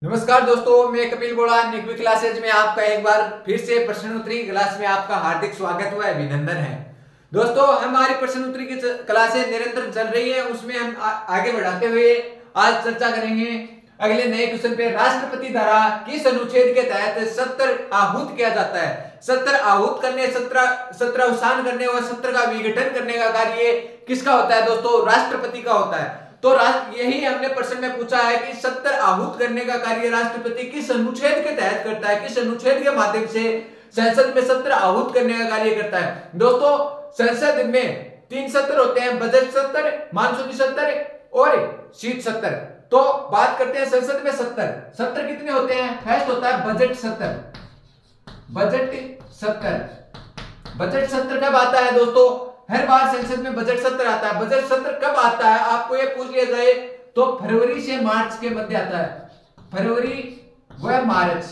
नमस्कार दोस्तों, मैं कपिल बोड़ा निकवी क्लासेज में आपका एक बार फिर से प्रश्न उत्तरी क्लास में आपका हार्दिक स्वागत व अभिनंदन है। दोस्तों, हमारी प्रश्न उत्तरी की क्लासेज निरंतर चल रही है, उसमें हम आगे बढ़ाते हुए आज चर्चा करेंगे अगले नए क्वेश्चन पे। राष्ट्रपति द्वारा किस अनुच्छेद के तहत सत्र आहूत किया जाता है? सत्र आहूत करने, सत्र अवसान करने और सत्र का विघटन करने का कार्य किसका होता है? दोस्तों, राष्ट्रपति का होता है। तो यही हमने प्रश्न में पूछा है कि सत्र आहूत करने का कार्य राष्ट्रपति किस अनुच्छेद के तहत करता है, किस अनुच्छेद के माध्यम से संसद में सत्र आहूत करने का कार्य करता है। दोस्तों, संसद में 3 सत्र होते हैं, बजट सत्र, मानसूनी सत्र और शीत सत्र। तो बात करते हैं संसद में सत्र कितने होते हैं? फर्स्ट होता है बजट सत्र। बजट सत्र कब आता है दोस्तों? हर बार संसद में बजट सत्र आता है। बजट सत्र कब आता है आपको ये पूछ लिया जाए तो फरवरी से मार्च के मध्य आता है। फरवरी व मार्च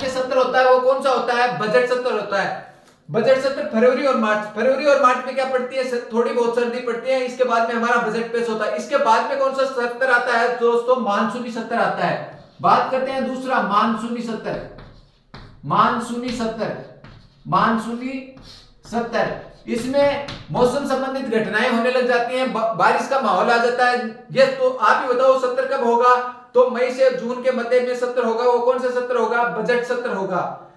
में सत्र होता है। वो कौन सा होता है? बजट सत्र होता है। बजट सत्र फरवरी और मार्च में क्या पड़ती है? थोड़ी बहुत सर्दी पड़ती है। इसके बाद में हमारा बजट पेश होता है। इसके बाद में कौन सा सत्र आता है दोस्तों? मानसूनी सत्र आता है। बात करते हैं दूसरा मानसूनी सत्र। इसमें मौसम संबंधित घटनाएं होने लग जाती हैं, बारिश का माहौल आ जाता है। ये तो आप ही बताओ सत्र कब होगा? तो मई से जून के मध्य में सत्र होगा। वो कौन सा सत्र होगा? बजट सत्र होगा।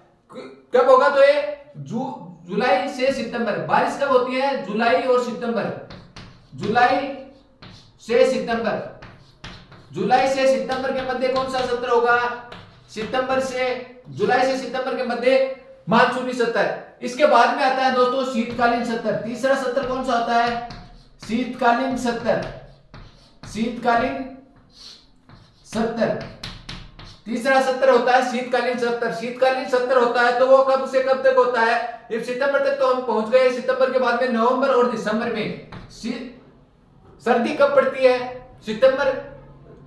कब होगा? तो ये जुलाई से सितंबर। बारिश कब होती है? जुलाई और सितंबर। जुलाई से सितंबर के मध्य कौन सा सत्र होगा? जुलाई से सितंबर के मध्य मानसूनी सत्र। इसके बाद में आता है दोस्तों शीतकालीन सत्र। तीसरा सत्र कौन सा होता है? शीतकालीन सत्र। तीसरा सत्र होता है शीतकालीन सत्र होता है। तो वो कब से कब तक होता है? ये सितंबर तक तो हम पहुंच गए। सितंबर के बाद में नवंबर और दिसंबर में सर्दी कब पड़ती है? सितंबर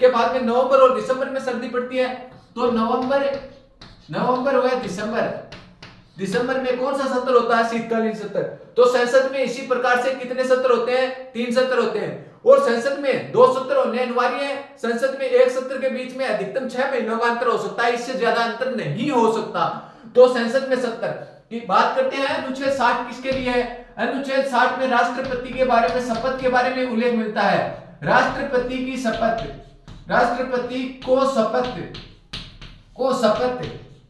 के बाद में नवंबर और दिसंबर में सर्दी पड़ती है। तो नवंबर व दिसंबर में कौन सा सत्र होता है? शीतकालीन सत्र। तो संसद में इसी प्रकार से कितने सत्र होते हैं? 3 सत्र होते हैं। और संसद में 2 सत्र होने अनिवार्य है। संसद में एक सत्र के बीच में अधिकतम 6 महीनों का अंतर हो सकता है, इससे ज्यादा अंतर नहीं हो सकता। तो संसद में सत्र की बात करते हैं। अनुच्छेद 60 किसके लिए है? अनुच्छेद 60 में राष्ट्रपति के बारे में, शपथ के बारे में उल्लेख मिलता है। राष्ट्रपति को शपथ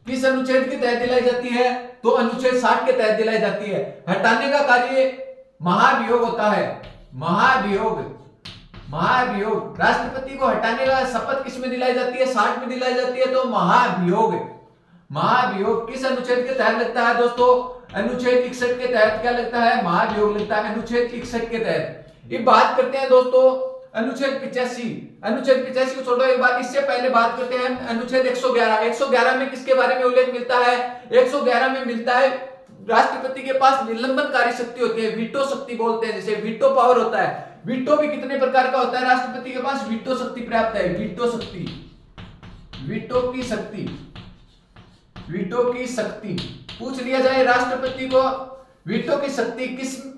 किस अनुच्छेद के तहत दिलाई जाती है? तो अनुच्छेद 60 के तहत दिलाई जाती है। हटाने का कार्य महाभियोग होता है। महाभियोग राष्ट्रपति को हटाने का शपथ किस में दिलाई जाती है? 60 में दिलाई जाती है। तो महाभियोग किस अनुच्छेद के तहत लगता है दोस्तों? अनुच्छेद 61 के तहत क्या लगता है? महाभियोग लगता है अनुच्छेद 61 के तहत। ये बात करते हैं दोस्तों अनुच्छेद 85 को छोड़ो एक बार, इससे पहले बात करते हैं अनुच्छेद 111 में किसके बारे में उल्लेख मिलता है? 111 में मिलता है राष्ट्रपति के पास निलंबनकारी शक्ति होती है, वीटो शक्ति बोलते हैं, जैसे वीटो पावर होता है। वीटो भी कितने प्रकार का होता है? राष्ट्रपति के पास वीटो शक्ति पर्याप्त है। वीटो की शक्ति पूछ लिया जाए राष्ट्रपति को वीटो की शक्ति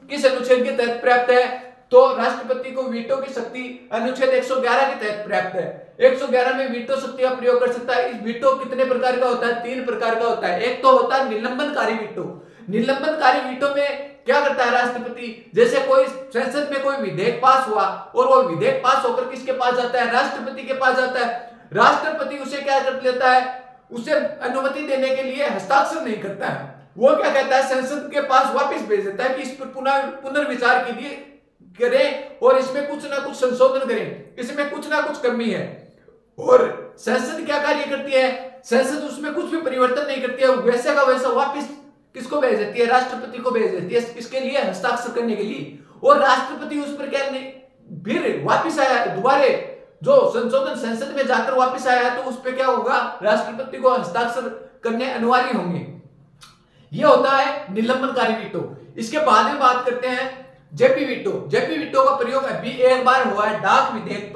किस अनुच्छेद के तहत पर्याप्त है? तो राष्ट्रपति को वीटो की शक्ति अनुच्छेद 111 के तहत पर्याप्त है। 111 में वीटो शक्ति का प्रयोग कर सकता है। इस वीटो कितने प्रकार का होता है? 3 प्रकार का होता है। एक तो होता है निलंबनकारी वीटो। निलंबनकारी वीटो में क्या करता है राष्ट्रपति? जैसे कोई संसद में कोई विधेयक पास हुआ और वो विधेयक पास होकर किसके पास जाता है? राष्ट्रपति के पास जाता है। राष्ट्रपति उसे क्या कर लेता है? उसे अनुमति देने के लिए हस्ताक्षर नहीं करता है। वो क्या कहता है? संसद के पास वापिस भेज देता है कि इस पर पुनर्विचार कीजिए करें और इसमें कुछ ना कुछ संशोधन करें, इसमें कुछ ना कुछ कमी है। और संसद क्या कार्य करती है? संसद उसमें कुछ भी परिवर्तन नहीं करती है, वैसे का वैसा वापस किसको भेज देती है? राष्ट्रपति को भेज देती है, इसके लिए हस्ताक्षर करने के लिए। और राष्ट्रपति उस पर क्या नहीं फिर वापिस आया, दोबारा जो संशोधन संसद में जाकर वापिस आया तो उस पर क्या होगा? राष्ट्रपति को हस्ताक्षर करने अनिवार्य होंगे। यह होता है निलंबनकारी वीटो। इसके बाद में बात करते हैं जेपी वीटो का प्रयोग अभी एक बार हुआ है डाक विधेयक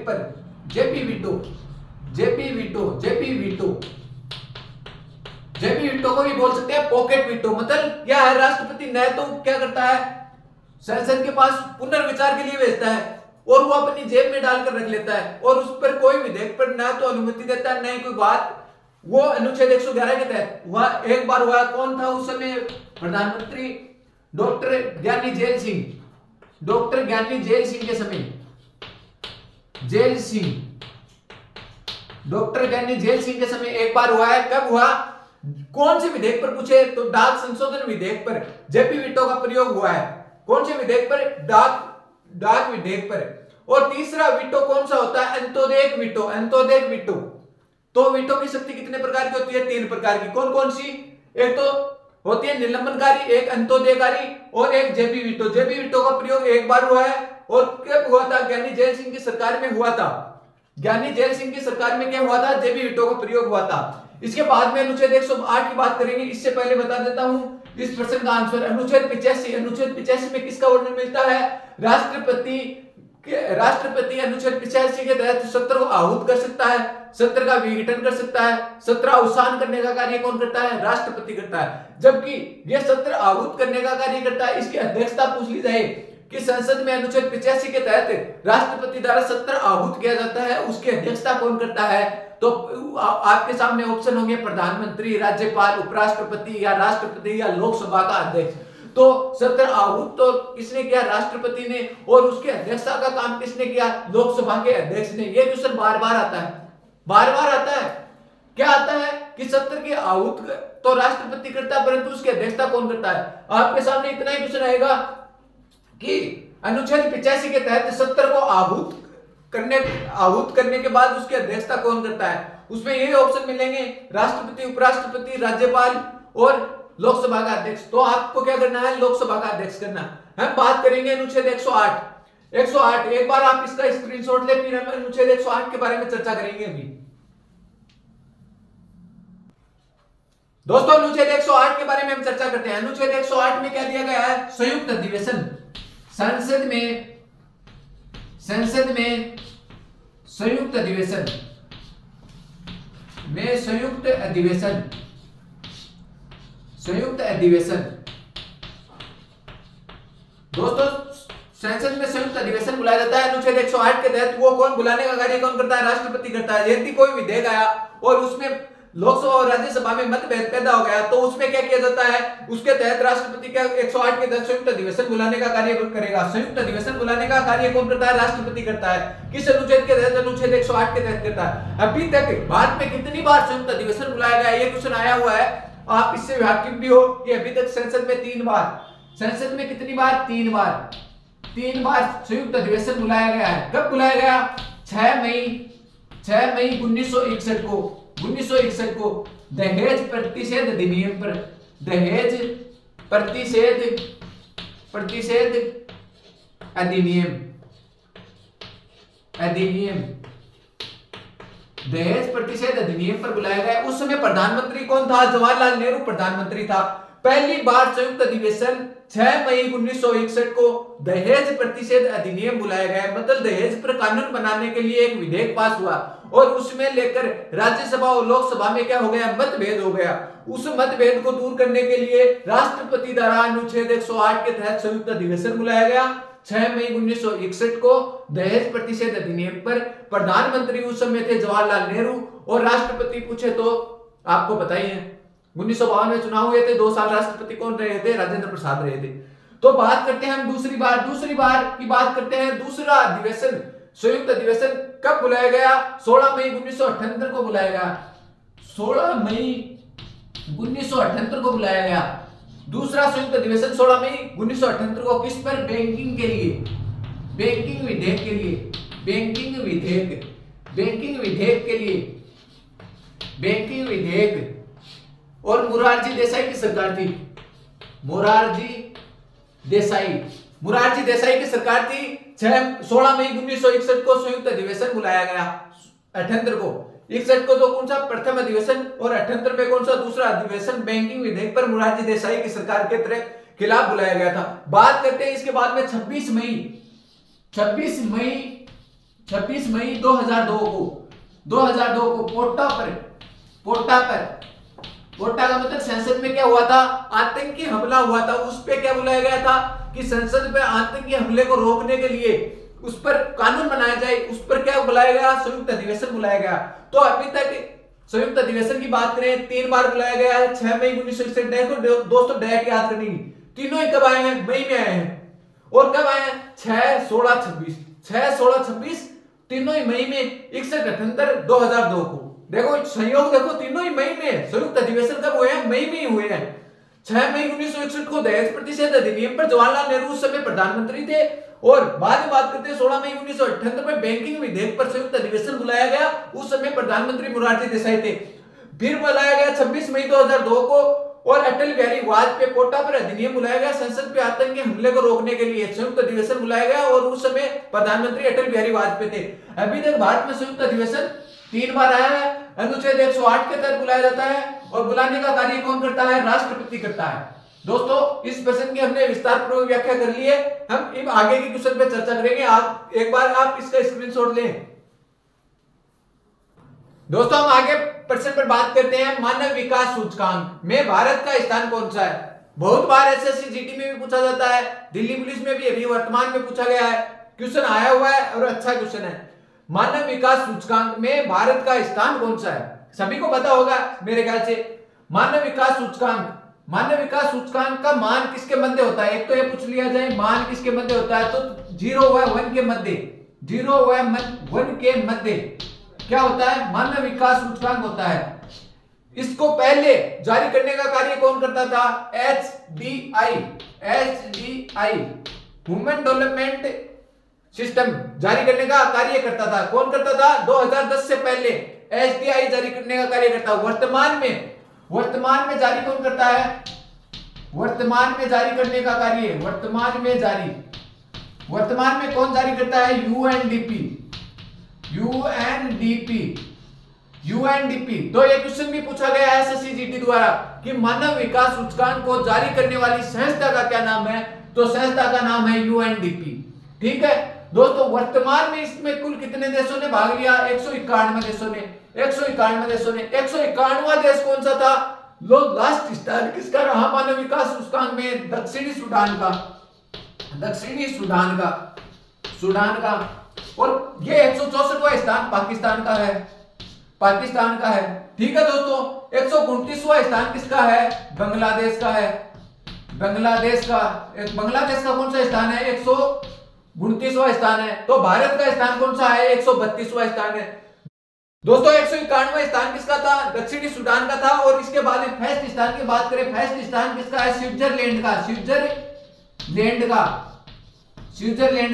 पर। जेपी वीटो को भी बोल सकते हैं पॉकेट वीटो। मतलब क्या है? राष्ट्रपति न तो क्या करता है? संसद के पास पुनर्विचार के लिए भेजता है, और वो अपनी जेब में डालकर रख लेता है और उस पर कोई विधेयक पर ना तो अनुमति देता है, ना ही कोई बात। वो अनुच्छेद 111 के तहत हुआ, एक बार हुआ। कौन था उस समय प्रधानमंत्री? डॉक्टर ज्ञानी जेल सिंह। डॉक्टर ज्ञानी जेल सिंह के समय, जेल सिंह, डॉक्टर ज्ञानी जेल सिंह के समय एक बार हुआ है। कब हुआ? कौन से विधेयक पर पूछे तो डाक संशोधन विधेयक पर जेपी वीटो का प्रयोग हुआ है। कौन से विधेयक पर? डाक विधेयक पर। और तीसरा वीटो कौन सा होता है? अंत्योदय वीटो। अंत्योदय वीटो। तो वीटो की शक्ति कितने प्रकार की होती है? 3 प्रकार की। कौन कौन सी? एक तो होती है निलंबनकारी, एक अंत्योदयकारी और एक जेपी वीटो। जेपी वीटो का प्रयोग एक बार हुआ है और कब हुआ था? ज्ञानी जेल सिंह की सरकार में हुआ था। ज्ञानी जेल सिंह की सरकार में क्या हुआ था? जेपी वीटो का प्रयोग हुआ था। इसके बाद में अनुच्छेद 108 की बात करेंगे। इससे पहले बता देता हूं इस प्रश्न का आंसर। अनुच्छेद 85। अनुच्छेद 85 में किसका वर्णन मिलता है? राष्ट्रपति अनुच्छेद 85 के तहत सत्र को आहूत कर सकता है, सत्र का विघटन कर सकता है, सत्र अवसान करने का कार्य कौन करता है? राष्ट्रपति करता है। जबकि यह सत्र आहूत करने का कार्य करता है, इसकी अध्यक्षता पूछ ली जाए कि संसद में अनुच्छेद 85 के तहत राष्ट्रपति द्वारा सत्र आहूत किया जाता है, उसकी अध्यक्षता कौन करता है? तो आपके सामने ऑप्शन होंगे प्रधानमंत्री, राज्यपाल, उपराष्ट्रपति या राष्ट्रपति या लोकसभा का अध्यक्ष। तो सत्र आहूत तो किसने किया? राष्ट्रपति ने। और उसकी अध्यक्षता का काम किसने किया? लोकसभा के अध्यक्ष ने। यह क्वेश्चन बार बार आता है, बार बार आता है। क्या आता है कि सत्र की आहूत तो राष्ट्रपति करता है, परंतु उसकी अध्यक्षता कौन करता है? आपके सामने इतना ही क्वेश्चन आएगा कि अनुच्छेद 85 के तहत सत्र को आहूत करने के बाद उसकी अध्यक्षता कौन करता है? उसमें यही ऑप्शन मिलेंगे, राष्ट्रपति, उपराष्ट्रपति, राज्यपाल और लोकसभा का अध्यक्ष। तो आपको क्या करना है? लोकसभा का अध्यक्ष करना। हम बात करेंगे अनुच्छेद 108। 108 एक बार आप इसका स्क्रीनशॉट ले, फिर हम अनुच्छेद 108 के बारे में चर्चा करेंगे। अभी दोस्तों अनुच्छेद 108 के बारे में हम चर्चा करते हैं। अनुच्छेद 108 में क्या दिया गया है? संयुक्त अधिवेशन। संसद में संयुक्त अधिवेशन में संयुक्त अधिवेशन दोस्तों संसद में संयुक्त अधिवेशन बुलाया जाता है अनुच्छेद 108 के तहत। वो कौन? बुलाने का कार्य कौन करता है? राष्ट्रपति करता है। यदि कोई विधेयक आया और उसमें लोकसभा और राज्यसभा में मतभेद पैदा हो गया तो उसमें क्या किया जाता है? उसके तहत राष्ट्रपति का 108 के तहत संयुक्त अधिवेशन बुलाने का कार्य करेगा। संयुक्त अधिवेशन बुलाने का कार्य कौन करता है? राष्ट्रपति करता है। किस अनुच्छेद के तहत? अनुच्छेद 108 के तहत करता है। अभी तक भारत में कितनी बार संयुक्त अधिवेशन बुलाया गया? ये क्वेश्चन आया हुआ है, आप इससे वाकिफ भी हो कि अभी तक संसद में 3 बार। संसद में कितनी बार? 3 बार। 3 बार संयुक्त अधिवेशन बुलाया गया है। कब बुलाया गया? 6 मई 1961 को दहेज प्रतिषेध अधिनियम पर। दहेज प्रतिषेध अधिनियम दहेज प्रतिषेध अधिनियम पर बुलाया गया। उस समय प्रधानमंत्री कौन था? जवाहरलाल नेहरू प्रधानमंत्री था। पहली बार संयुक्त अधिवेशन 6 मई 1961 को दहेज प्रतिषेध अधिनियम बुलाया गया। मतलब दहेज पर कानून बनाने के लिए एक विधेयक पास हुआ और उसमें लेकर राज्यसभा और लोकसभा में क्या हो गया? मतभेद हो गया। उस मतभेद को दूर करने के लिए राष्ट्रपति द्वारा अनुच्छेद 108 के तहत संयुक्त अधिवेशन बुलाया गया 6 मई 1961 को दहेज प्रतिषेध अधिनियम पर। प्रधानमंत्री उस समय थे जवाहरलाल नेहरू और राष्ट्रपति पूछे तो आपको पता ही है 1952 में चुनाव हुए थे। 2 साल राष्ट्रपति कौन रहे थे? राजेंद्र प्रसाद रहे थे। तो बात करते हैं हम दूसरी बार की बात करते हैं। दूसरा अधिवेशन, संयुक्त अधिवेशन कब बुलाया गया? 16 मई 1978 को बुलाया गया। 16 मई 1978 को बुलाया गया। दूसरा संयुक्त अधिवेशन 16 मई 1978 को किस पर? बैंकिंग के लिए, बैंकिंग विधेयक के लिए, बैंकिंग विधेयक। और मोरारजी देसाई की सरकार थी। मोरारजी देसाई की सरकार थी। 16 मई 1961 को संयुक्त अधिवेशन बुलाया गया। 78 को 61 को तो कौन सा? प्रथम अधिवेशन और 78 में कौन सा? दूसरा अधिवेशन बैंकिंग विधेयक पर मोरारजी देसाई की सरकार के खिलाफ बुलाया गया था। बात करते हैं इसके बाद में 26 मई 2002 को पोटा का मतलब संसद में क्या हुआ था? आतंकी हमला हुआ था। उस पे क्या बुलाया गया था कि संसद पे आतंकी हमले को रोकने के लिए उस पर कानून बनाया जाए, उस पर क्या बुलाया गया, संयुक्त अधिवेशन बुलाया गया। तो अभी तक संयुक्त अधिवेशन की बात करें 3 बार बुलाया गया है। 6 मई 1961, देखो दोस्तों डेट याद करनी, तीनों ही कब आए हैं, मई में आए हैं। और कब आए हैं, 6, 16, 26, 6, 16, 26 तीनों ही मई में। 61, 2002 को देखो संयोग, देखो तीनों ही मई में। संयुक्त अधिवेशन कब हुए हैं, मई में ही हुए हैं। 6 मई 1961 को दहेज प्रतिषेध अधिनियम पर जवाहरलाल नेहरू उस समय प्रधानमंत्री थे। और बाद में बात करते हैं 16 मई 1978 में बैंकिंग विधेयक पर संयुक्त अधिवेशन बुलाया गया, उस समय प्रधानमंत्री मोरारजी देसाई थे। फिर बुलाया गया 26 मई 2002 को, और अटल बिहारी वाजपेयी कोटा पर अधिनियम बुलाया गया संसद पे आतंकी हमले को रोकने के लिए। संयुक्त अधिवेशन बुलाया गया और उस समय प्रधानमंत्री अटल बिहारी वाजपेयी थे। अभी तक भारत में संयुक्त अधिवेशन 3 बार आया है। अनुच्छेद 108 के तहत बुलाया जाता है और बुलाने का कार्य कौन करता है, राष्ट्रपति करता है। दोस्तों इस प्रश्न की हमने विस्तार पूर्वक व्याख्या कर ली है। हम इन आगे के क्वेश्चन पे चर्चा करेंगे। आप एक बार आप इसका स्क्रीनशॉट लें। दोस्तों हम आगे प्रश्न पर बात करते हैं। मानव विकास सूचकांक में भारत का स्थान कौन सा है। बहुत बार एसएससी जीडी में भी पूछा जाता है, दिल्ली पुलिस में भी अभी वर्तमान में पूछा गया है, क्वेश्चन आया हुआ है और अच्छा क्वेश्चन है। मानव विकास सूचकांक में भारत का स्थान कौन सा है, सभी को पता होगा मेरे ख्याल से। मानव विकास सूचकांक, मानव विकास सूचकांक का मान किसके मध्य होता है, एक तो ये पूछ लिया जाए मान किसके मध्य होता है, तो 0 व 1 के मध्य, 0 व 1 के मध्य क्या होता है, मानव विकास सूचकांक होता है। इसको पहले जारी करने का कार्य कौन करता था, HDI, ह्यूमन डेवलपमेंट सिस्टम जारी करने का कार्य करता था। कौन करता था, 2010 से पहले HDI जारी करने का कार्य करता। वर्तमान में जारी कौन करता है, वर्तमान में जारी करने का कार्य, वर्तमान में कौन जारी करता है, यूएनडीपी। तो ये क्वेश्चन भी पूछा गया है एसएससी जीडी द्वारा कि मानव विकास सूचकांक को जारी करने वाली संस्था का क्या नाम है, तो संस्था का नाम है यूएनडीपी। ठीक है दोस्तों, वर्तमान में इसमें कुल कितने देशों ने भाग लिया, 191 देशों ने, 191वां देश कौन सा था, लो लास्ट स्थान किसका रहा मानव विकास सूचकांक में, दक्षिणी सूडान का। और ये 164वां स्थान पाकिस्तान का है। ठीक है दोस्तों, 129वां स्थान किसका है, बांग्लादेश का है। बांग्लादेश का कौन सा स्थान है, 129वां स्थान है। तो भारत का स्थान कौन सा है, 132वां स्थान है। दोस्तों 191वां स्थान किसका था, दक्षिणी सूडान का था। और इसके बाद में फर्स्ट स्थान की बात करें, फर्स्ट स्थान किसका है, स्विट्जरलैंड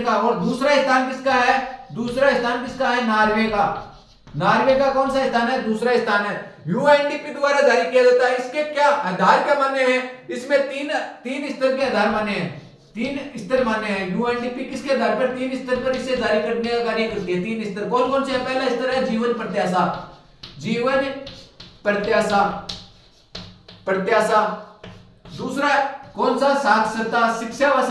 का। और दूसरा स्थान किसका है, नॉर्वे का कौन सा स्थान है, दूसरा स्थान है। यूएनडीपी द्वारा जारी किया जाता है। इसके क्या आधार क्या माने हैं, इसमें तीन स्तर के आधार माने हैं, 3 स्तर माने हैं। यूएनडीपी किसके आधार पर, 3 स्तर पर इसे जारी करने का कार्य करती है। 3 स्तर कौन कौन से है, पहला स्तर है जीवन प्रत्याशा। दूसरा कौन सा, साक्षरता, शिक्षा व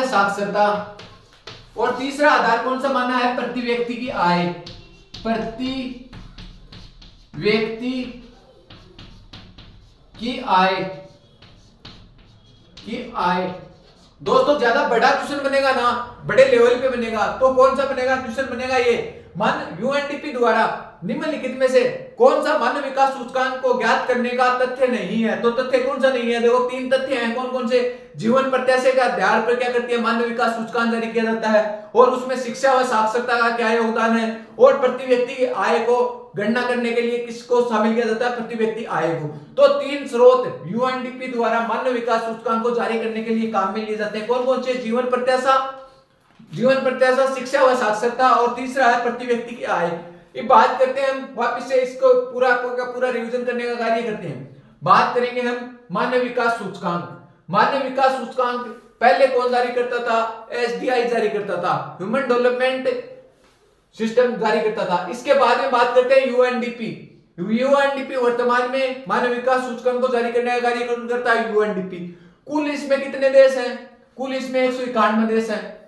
साक्षरता। और तीसरा आधार कौन सा माना है, प्रति व्यक्ति की आय। दोस्तों ज्यादा बड़ा क्वेश्चन बनेगा ना, बड़े लेवल पे बनेगा, तो कौन सा बनेगा, क्वेश्चन बनेगा ये, यूएनडीपी द्वारा निम्नलिखित में से कौन सा मानव विकास सूचकांक को ज्ञात करने का तथ्य नहीं है। तो तथ्य कौन सा नहीं है, देखो 3 तथ्य हैं। कौन कौन से, जीवन प्रत्याशा के आधार पर क्या करती है, मानव विकास सूचकांक जारी किया जाता है। और उसमें शिक्षा व साक्षरता का क्या योगदान है। और प्रति व्यक्ति की आय को गणना करने के लिए किसको शामिल किया जाता है, प्रति व्यक्ति आय को। तो 3 स्रोत यूएनडीपी द्वारा मानव विकास सूचकांक को जारी करने के लिए काम में लिए जाते हैं। कौन कौन से, जीवन प्रत्याशा, शिक्षा व साक्षरता, और तीसरा है प्रति व्यक्ति की आय। ये बात करते हैं हम वापस से, इसको पूरा रिवीजन करने का कार्य करते हैं। बात करेंगे हम मानव विकास सूचकांक पहले कौन जारी करता था, एसडीआई जारी करता था, ह्यूमन डेवलपमेंट सिस्टम जारी करता था। इसके बाद में बात करते हैं यूएनडीपी वर्तमान में मानव विकास सूचकांक को जारी करने का कार्य करता है यूएनडीपी। कुल इसमें कितने देश हैं, कुल इसमें 191 देश हैं,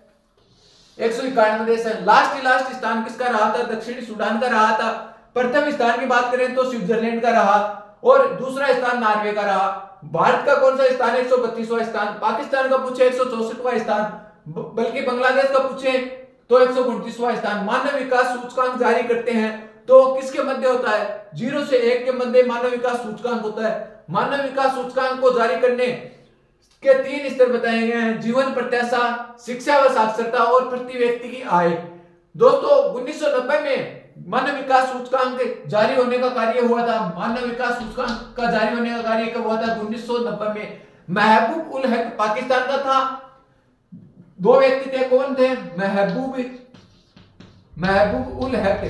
191 देश है। लास्ट स्थान किसका रहा था, दक्षिणी सूडान का रहा था। प्रथम स्थान की बात करें तो स्विट्जरलैंड का रहा, और दूसरा स्थान नॉर्वे का रहा। भारत का कौन सा स्थान है 132वां स्थान, पाकिस्तान का पूछे 164वां स्थान, बल्कि बांग्लादेश का पूछे तो 129वां स्थान। मानव विकास सूचकांक जारी करते हैं तो किसके मध्य होता है, 0 से 1 के मध्य मानव विकास सूचकांक होता है। मानव विकास सूचकांक को जारी करने के 3 स्तर बताए गए हैं, जीवन प्रत्याशा, शिक्षा व साक्षरता और प्रति व्यक्ति की आय। दोस्तों 1990 में मानव विकास सूचकांक जारी होने का कार्य हुआ था। मानव विकास सूचकांक का जारी होने का कार्य कब हुआ था, 1990 में। महबूब उल हक पाकिस्तान का था। 2 व्यक्ति थे, कौन थे, महबूब उल हक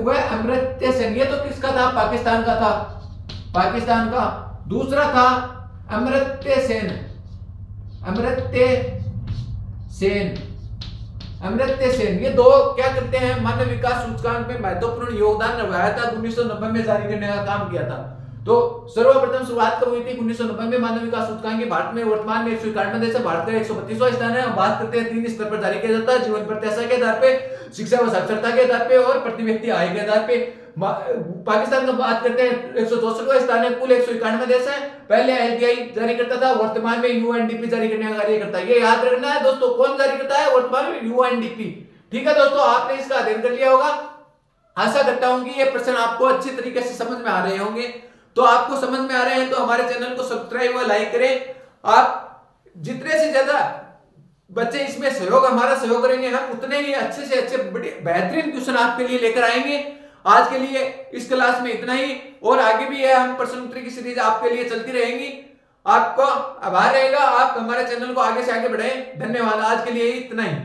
वह अमर्त्य सेन, ये तो किसका था, पाकिस्तान का था, पाकिस्तान का। दूसरा था अमर्त्य सेन, ये 2 क्या करते हैं, मानव विकास सूचकांक में महत्वपूर्ण योगदान निभाया था, 1990 में जारी करने का काम किया था। तो सर्वप्रथम शुरुआत कब हुई थी, 1990 में मानव विकास सूचकांक की। भारत में वर्तमान में 191 देश है, भारत का 132वां स्थान है। बात करते हैं 3 स्तर पर जारी किया जाता है, जीवन प्रत्याशा के आधार पे, शिक्षा व साक्षरता के आधार पे और प्रति व्यक्ति आय के आधार पे। पाकिस्तान का बात करते हैं 164वां स्थान है, कुल 191 देश है। पहले एलजीआई जारी करता था, वर्तमान में यूएनडीपी जारी करने का कार्य करता है। ये याद रखना है दोस्तों, कौन जारी करता है, वर्तमान में यूएनडीपी। ठीक है दोस्तों, आपने इसका अध्ययन कर लिया होगा। आशा करता हूं कि ये प्रश्न आपको अच्छी तरीके से समझ में आ रहे होंगे। तो आपको समझ में आ रहे हैं तो हमारे चैनल को सब्सक्राइब व लाइक करें। आप जितने से ज्यादा बच्चे इसमें सहयोग, हमारा सहयोग करेंगे, हम उतने ही अच्छे से अच्छे बड़े बेहतरीन क्वेश्चन आपके लिए लेकर आएंगे। आज के लिए इस क्लास में इतना ही, और आगे भी है हम प्रश्न उत्तर की सीरीज आपके लिए चलती रहेंगी। आपको आभार रहेगा, आप हमारे चैनल को आगे से आगे बढ़ाएं। धन्यवाद, आज के लिए इतना ही।